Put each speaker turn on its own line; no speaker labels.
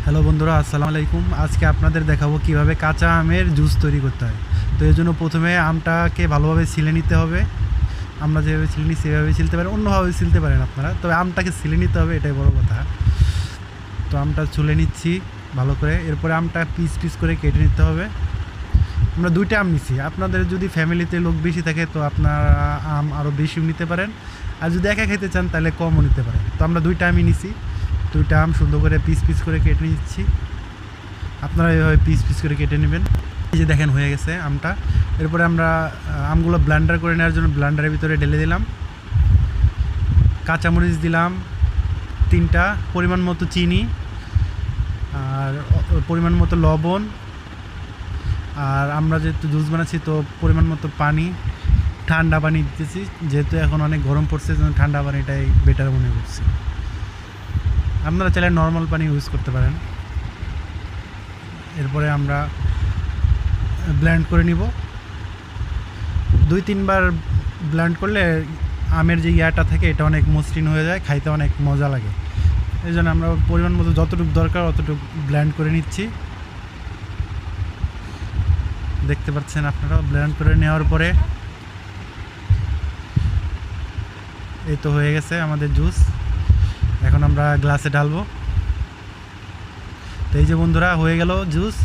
Hello বন্ধুরা, আসসালামু আলাইকুম। আজকে আপনাদের দেখাবো কিভাবে কাঁচা আমের জুস তৈরি করতে হয়। তো এর জন্য প্রথমে আমটাকে ভালোভাবে ছিলে নিতে হবে। আমরা যেভাবে ছিলে নিই সেভাবে ছিলতে পারেন, অন্যভাবে ছিলতে পারেন আপনারা, তবে আমটাকে ছিলে নিতে হবে, এটাই বড় কথা। তো আমটা ছুলে নিচ্ছি ভালো করে। এরপরে আমটা পিস পিস করে কেটে নিতে হবে। আমরা দুইটা আম নিচ্ছি, আপনাদের যদি ফ্যামিলিতে লোক বেশি থাকে তো আপনারা আম আরও বেশিও নিতে পারেন, আর যদি একা খেতে চান তাহলে কমও নিতে পারেন। তো আমরা দুইটা আমই নিছি, দুইটা আম সুন্দর করে পিস পিস করে কেটে নিচ্ছি। আপনারা এইভাবে পিস পিস করে কেটে নেবেন। এই যে দেখেন হয়ে গেছে আমটা। এরপরে আমরা আমগুলো ব্লেন্ডার করে নেওয়ার জন্য ব্লেন্ডারের ভিতরে ঢেলে দিলাম। কাঁচামরিচ দিলাম 3টা, পরিমাণ মতো চিনি, আর পরিমাণ মতো লবণ, আর আমরা যেহেতু জুস বানাচ্ছি তো পরিমাণ মতো পানি, ঠান্ডা পানি দিতেছি, যেহেতু এখন অনেক গরম পড়ছে জন্য ঠান্ডা পানিটাই বেটার মনে করছি। আপনারা চাইলে নর্মাল পানি ইউজ করতে পারেন। এরপরে আমরা ব্লেন্ড করে নিব। 2-3 বার ব্লেন্ড করলে আমের যে ইয়াটা থাকে এটা অনেক মসৃণ হয়ে যায়, খাইতে অনেক মজা লাগে। এই জন্য আমরা পরিমাণ মতো যতটুকু দরকার অতটুকু ব্লেন্ড করে নিচ্ছি। দেখতে পাচ্ছেন আপনারা, ব্লেন্ড করে নেওয়ার পরে এই তো হয়ে গেছে আমাদের জুস। এখন আমরা গ্লাসে ঢালবো। তো এই যে বন্ধুরা, হয়ে গেল জুস।